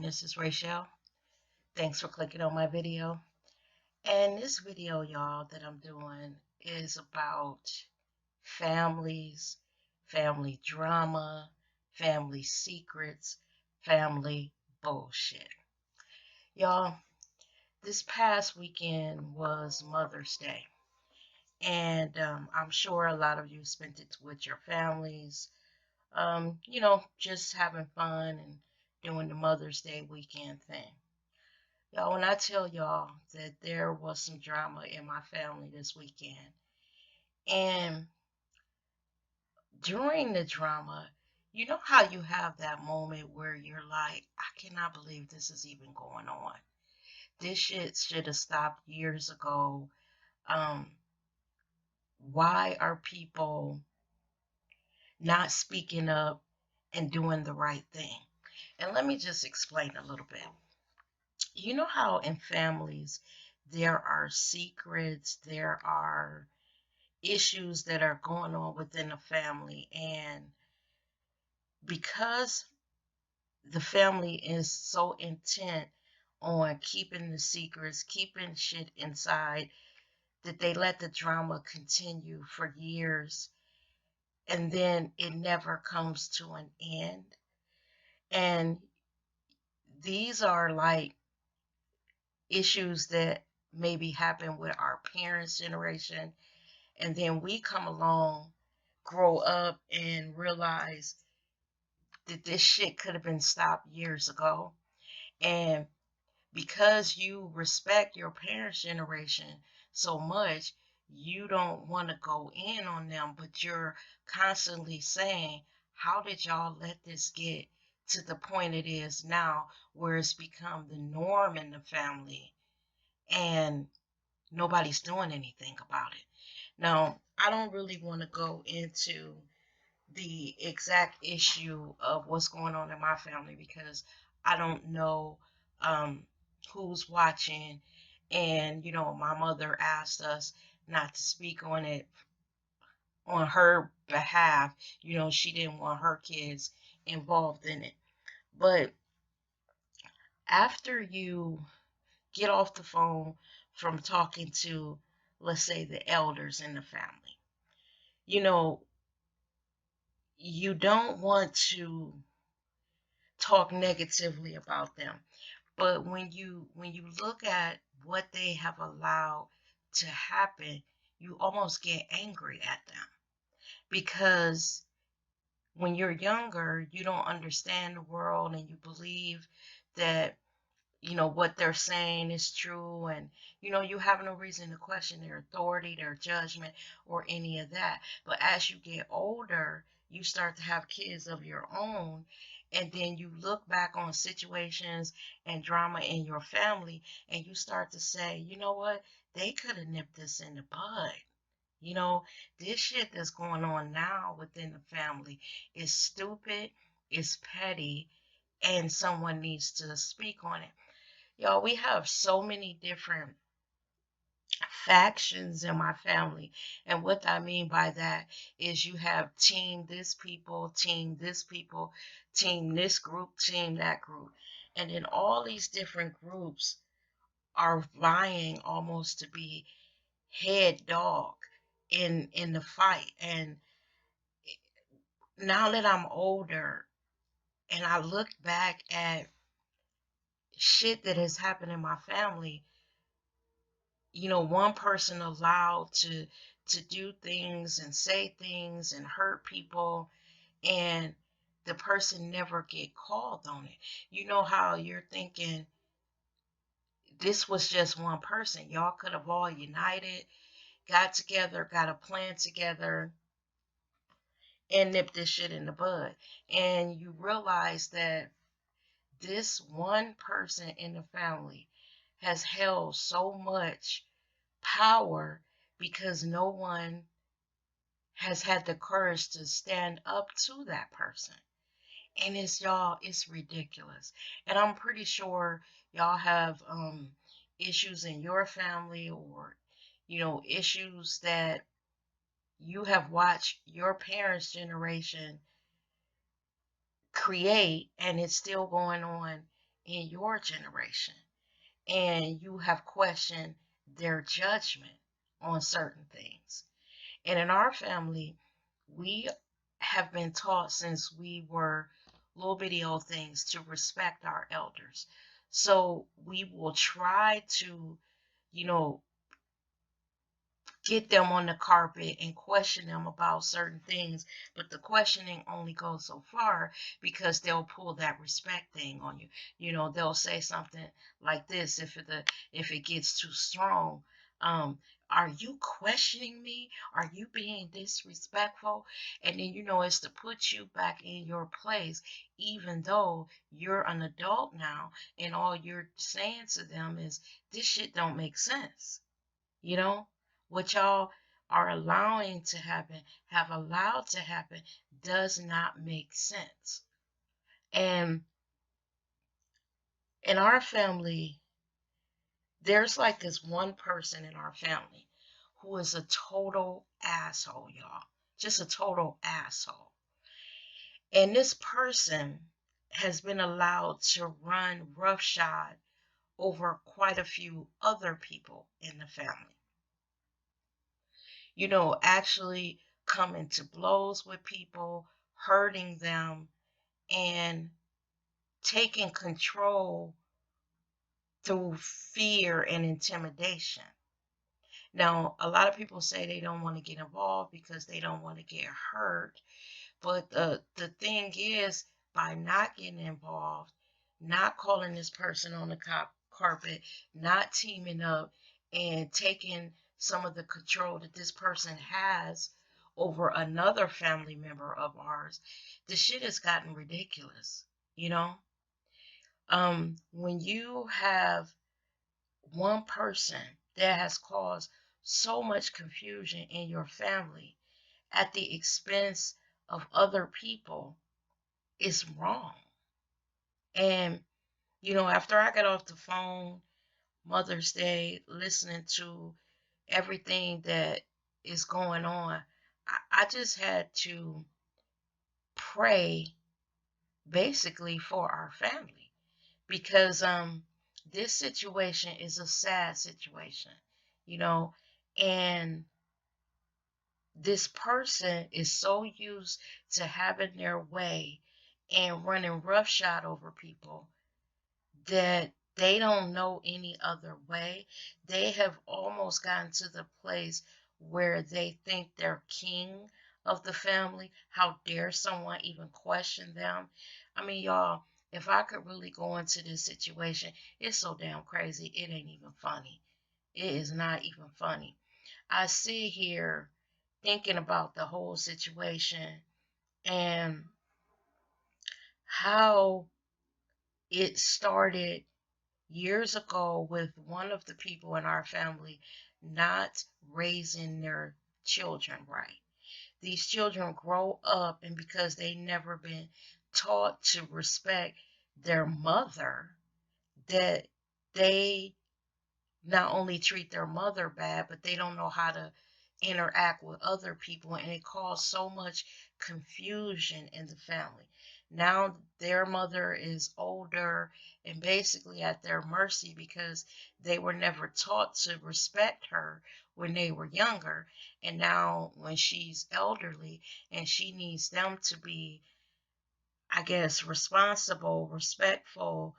this is Rachel. Thanks for clicking on my video. And this video, y'all, that I'm doing is about families, family drama, family secrets, family bullshit. Y'all, this past weekend was Mother's Day. And I'm sure a lot of you spent it with your families, just having fun and doing the Mother's Day weekend thing. Y'all, when I tell y'all that there was some drama in my family this weekend, and during the drama, you know how you have that moment where you're like, I cannot believe this is even going on. This shit should have stopped years ago. Um, why are people not speaking up and doing the right thing? And let me just explain a little bit. You know how in families there are secrets, there are issues that are going on within a family, and because the family is so intent on keeping the secrets, keeping shit inside, that they let the drama continue for years and then it never comes to an end. And these are like issues that maybe happen with our parents' generation, and then we come along, grow up, and realize that this shit could have been stopped years ago. And because you respect your parents' generation so much, you don't want to go in on them, but you're constantly saying, how did y'all let this get to the point it is now where it's become the norm in the family and nobody's doing anything about it? Now, I don't really want to go into the exact issue of what's going on in my family because I don't know um, who's watching. And, my mother asked us not to speak on it on her behalf. She didn't want her kids involved in it. But after you get off the phone from talking to, let's say, the elders in the family, you know, you don't want to talk negatively about them. But when you look at what they have allowed to happen, you almost get angry at them because when you're younger, you don't understand the world and you believe that what they're saying is true, and you have no reason to question their authority, their judgment, or any of that. But as you get older, you start to have kids of your own, and then you look back on situations and drama in your family and you start to say, you know what, they could have nipped this in the bud. This shit that's going on now within the family is stupid, is petty, and someone needs to speak on it. Y'all, we have so many different factions in my family. And what I mean by that is you have team this people, team this group, team that group. And then all these different groups are vying almost to be head dog in the fight. And now that I'm older and I look back at shit that has happened in my family, one person allowed to do things and say things and hurt people, and the person never get called on it. You know how you're thinking this was just one person. Y'all could have all united, got together, got a plan together, and nipped this shit in the bud. And you realize that this one person in the family has held so much power because no one has had the courage to stand up to that person. And it's ridiculous. And I'm pretty sure y'all have issues in your family, or issues that you have watched your parents' generation create, and it's still going on in your generation, and you have questioned their judgment on certain things. And in our family, we have been taught since we were little bitty old things to respect our elders. So we will try to, you know, get them on the carpet and question them about certain things, but the questioning only goes so far because they'll pull that respect thing on you. They'll say something like this if it gets too strong. um are you questioning me? Are you being disrespectful? And then it's to put you back in your place, even though you're an adult now, and all you're saying to them is, this shit don't make sense. you know, what y'all are allowing to happen, have allowed to happen, does not make sense. And in our family, there's like this one person in our family who is a total asshole, y'all. Just a total asshole. And this person has been allowed to run roughshod over quite a few other people in the family. Actually coming to blows with people, hurting them, and taking control through fear and intimidation. Now, a lot of people say they don't want to get involved because they don't want to get hurt. But the thing is, by not getting involved, not calling this person on the carpet, not teaming up, and taking some of the control that this person has over another family member of ours, the shit has gotten ridiculous. You know, when you have one person that has caused so much confusion in your family at the expense of other people, is wrong. And, after I got off the phone Mother's Day, listening to everything that is going on, I just had to pray basically for our family, because this situation is a sad situation, you know, and this person is so used to having their way and running roughshod over people that they don't know any other way. They have almost gotten to the place where they think they're king of the family. How dare someone even question them? I mean, y'all, if I could really go into this situation, it's so damn crazy. It ain't even funny. It is not even funny. I sit here thinking about the whole situation and how it started years ago with one of the people in our family not raising their children right. These children grow up, and because they never been taught to respect their mother, that they not only treat their mother bad, but they don't know how to interact with other people, and it caused so much confusion in the family. Now their mother is older and basically at their mercy because they were never taught to respect her when they were younger. And now when she's elderly and she needs them to be, I guess, responsible, respectful,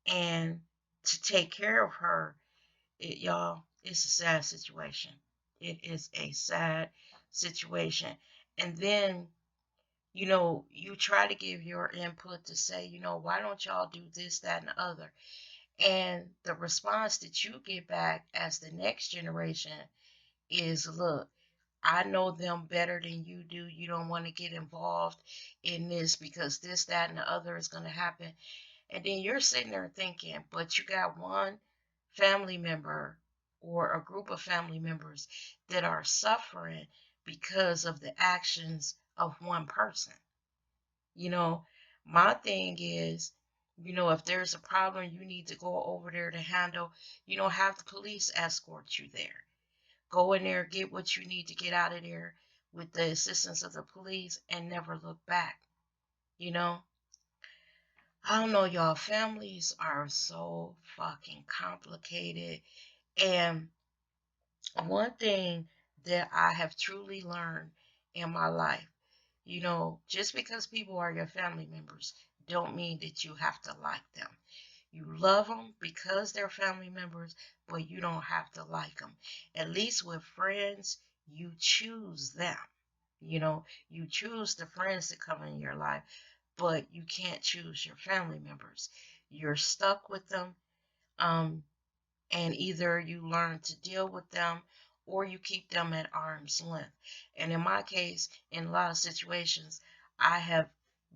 and to take care of her, y'all, it's a sad situation. It is a sad situation. And then, you try to give your input to say, why don't y'all do this, that, and the other? And the response that you get back as the next generation is, look, I know them better than you do. You don't want to get involved in this because this, that, and the other is going to happen. And then you're sitting there thinking, but you got one family member or a group of family members that are suffering because of the actions of one person. You know, my thing is, if there's a problem you need to go over there to handle, have the police escort you there. Go in there, get what you need to get out of there with the assistance of the police, and never look back, you know? I don't know, y'all. Families are so fucking complicated. And one thing that I have truly learned in my life, just because people are your family members don't mean that you have to like them. You love them because they're family members, but you don't have to like them. At least with friends, you choose them. You choose the friends that come in your life, but you can't choose your family members. You're stuck with them. Um, and either you learn to deal with them or you keep them at arm's length. And in my case, in a lot of situations, I have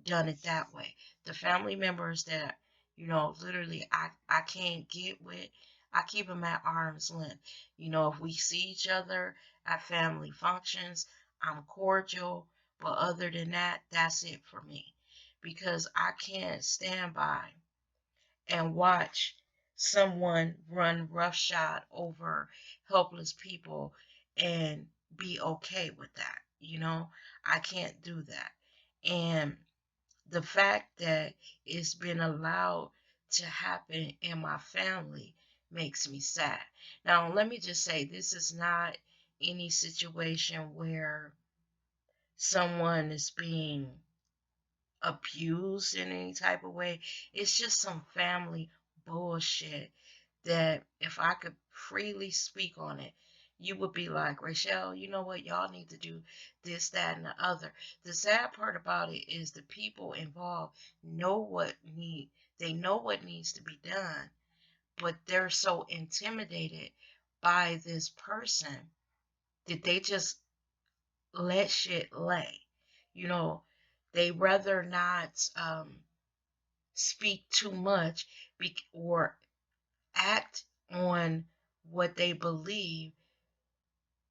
done it that way. The family members that, literally I can't get with, I keep them at arm's length. If we see each other at family functions, I'm cordial, but other than that, that's it for me. Because I can't stand by and watch someone run roughshod over helpless people and be okay with that. I can't do that. And the fact that it's been allowed to happen in my family makes me sad. Now, let me just say this is not any situation where someone is being abused in any type of way. It's just some family bullshit that if I could freely speak on it, you would be like, Rachel, you know what? Y'all need to do this, that, and the other. The sad part about it is the people involved know they know what needs to be done, but they're so intimidated by this person that they just let shit lay. You know, they rather not speak too much or act on what they believe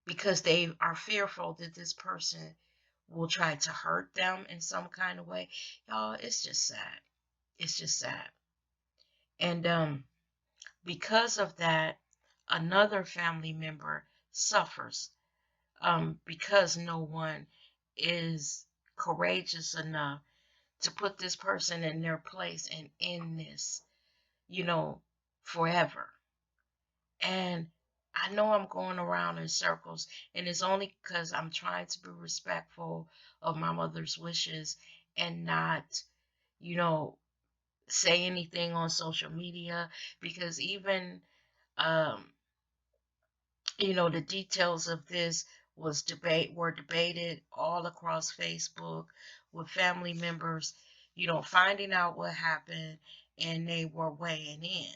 because they are fearful that this person will try to hurt them in some kind of way. Y'all, it's just sad. It's just sad. And because of that, another family member suffers because no one is courageous enough to put this person in their place and end this, you know, forever. And I know I'm going around in circles, and it's only because I'm trying to be respectful of my mother's wishes and not, you know, say anything on social media because even um, the details of this were debated all across Facebook with family members, finding out what happened, and they were weighing in.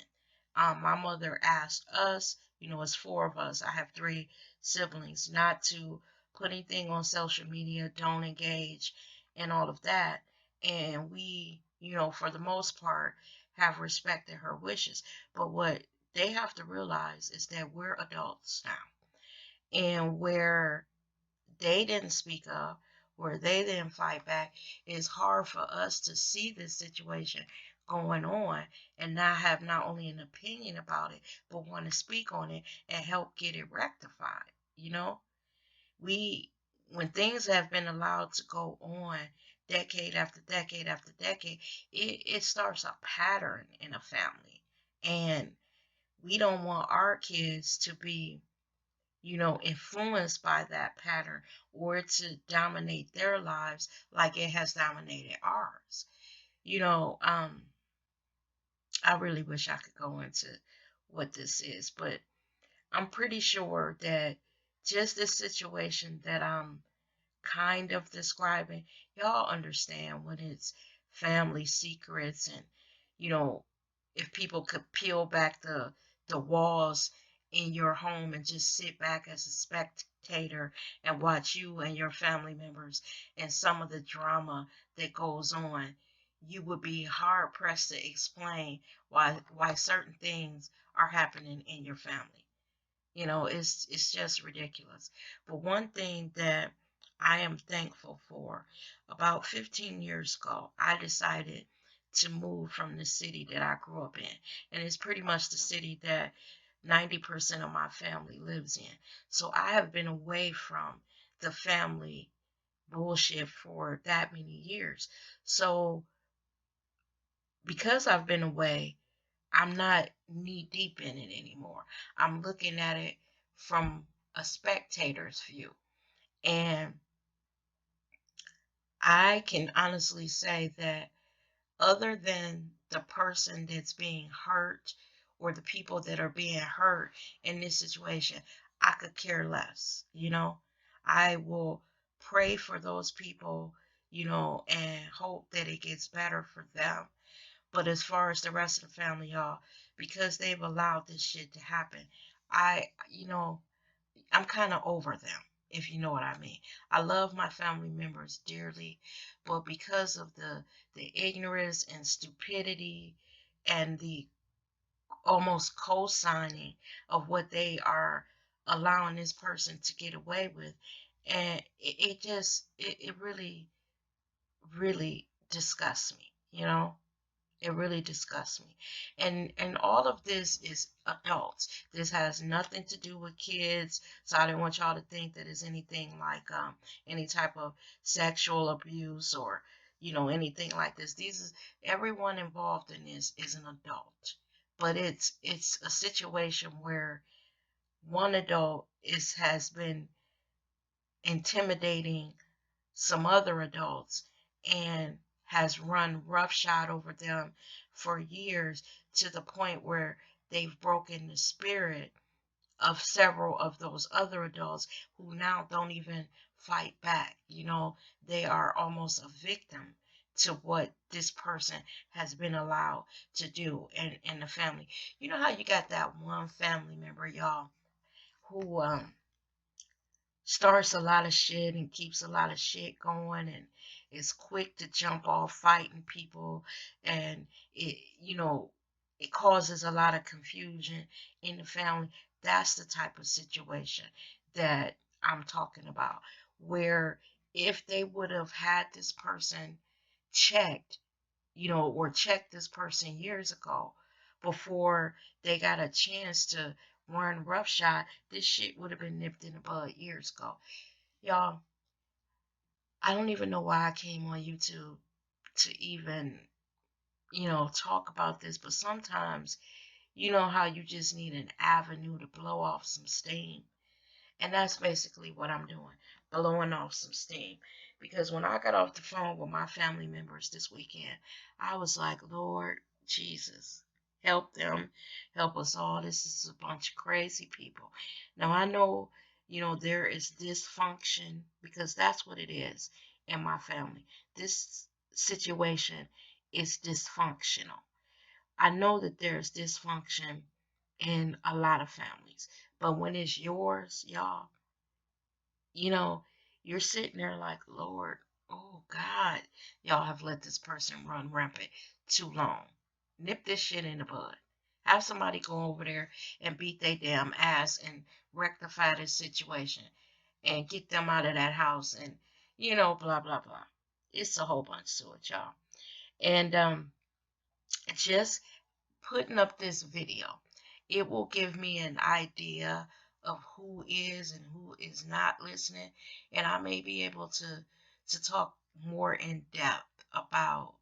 My mother asked us, it's four of us. I have three siblings, not to put anything on social media, don't engage, and all of that. And we, for the most part, have respected her wishes. But what they have to realize is that we're adults now. And where they didn't speak up, where they didn't fight back, it's hard for us to see this situation going on and not have not only an opinion about it, but want to speak on it and help get it rectified. We, when things have been allowed to go on decade after decade after decade, it starts a pattern in a family. And we don't want our kids to be, influenced by that pattern or to dominate their lives like it has dominated ours. I really wish I could go into what this is, but I'm pretty sure that just this situation that I'm kind of describing, y'all understand when it's family secrets and, you know, if people could peel back the walls in your home and just sit back as a spectator and watch you and your family members and some of the drama that goes on, you would be hard pressed to explain why certain things are happening in your family. It's just ridiculous. But one thing that I am thankful for, about 15 years ago, I decided to move from the city that I grew up in. And it's pretty much the city that 90% of my family lives in. So I have been away from the family bullshit for that many years. So because I've been away, I'm not knee deep in it anymore. I'm looking at it from a spectator's view. And I can honestly say that other than the person that's being hurt or the people that are being hurt in this situation, I could care less. I will pray for those people, and hope that it gets better for them. But as far as the rest of the family, y'all, because they've allowed this shit to happen, I, you know, I'm kind of over them, if you know what I mean. I love my family members dearly, but because of the ignorance and stupidity and the almost co-signing of what they are allowing this person to get away with, and it really really disgusts me. It really disgusts me. And all of this is adults. This has nothing to do with kids. So I didn't want y'all to think that it's anything like any type of sexual abuse or anything like this. These is everyone involved in this is an adult. But it's a situation where one adult has been intimidating some other adults and has run roughshod over them for years to the point where they've broken the spirit of several of those other adults who now don't even fight back. They are almost a victim to what this person has been allowed to do in the family. You know how you got that one family member, y'all, who starts a lot of shit and keeps a lot of shit going and is quick to jump off fighting people, and it causes a lot of confusion in the family. That's the type of situation that I'm talking about, where if they would have had this person checked, or checked this person years ago before they got a chance to run roughshod, this shit would have been nipped in the bud years ago. Y'all, I don't even know why I came on YouTube to even, talk about this, but sometimes you know how you just need an avenue to blow off some steam. And that's basically what I'm doing, blowing off some steam. Because when I got off the phone with my family members this weekend, I was like, Lord Jesus, help them, help us all. This is a bunch of crazy people. Now, I know, there is dysfunction because that's what it is in my family. This situation is dysfunctional. I know that there's dysfunction in a lot of families, but when it's yours, y'all, you know, you're sitting there like, Lord, oh God, y'all have let this person run rampant too long. Nip this shit in the bud. Have somebody go over there and beat their damn ass and rectify this situation and get them out of that house and, blah, blah, blah. It's a whole bunch to it, y'all. And just putting up this video, it will give me an idea of who is and who is not listening, and I may be able to talk more in depth about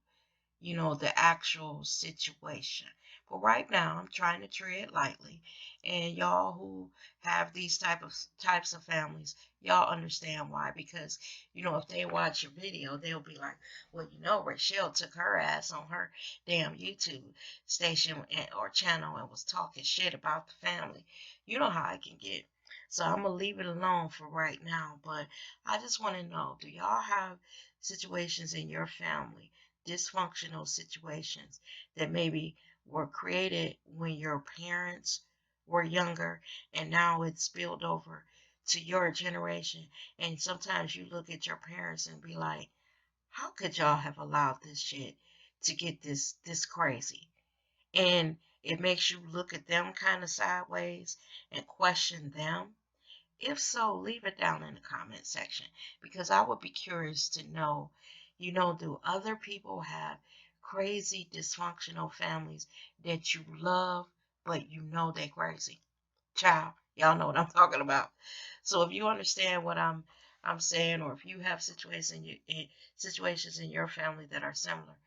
the actual situation. But right now, I'm trying to tread lightly, and y'all who have these types of families, y'all understand why. Because if they watch your video, they'll be like, well, Rachelle took her ass on her damn YouTube station or channel and was talking shit about the family. You know how I can get. So I'm gonna leave it alone for right now. But I just want to know, do y'all have situations in your family, dysfunctional situations that maybe were created when your parents were younger and now it's spilled over to your generation? And sometimes you look at your parents and be like, how could y'all have allowed this shit to get this crazy? And it makes you look at them kind of sideways and question them. If so, leave it down in the comment section because I would be curious to know, do other people have crazy dysfunctional families that you love, but they're crazy? Child, y'all know what I'm talking about. So if you understand what I'm saying, or if you have situations in your family that are similar,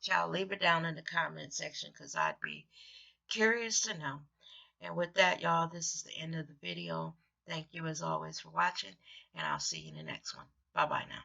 Child, leave it down in the comment section because I'd be curious to know. And with that, y'all, this is the end of the video. Thank you as always for watching, and I'll see you in the next one. Bye-bye now.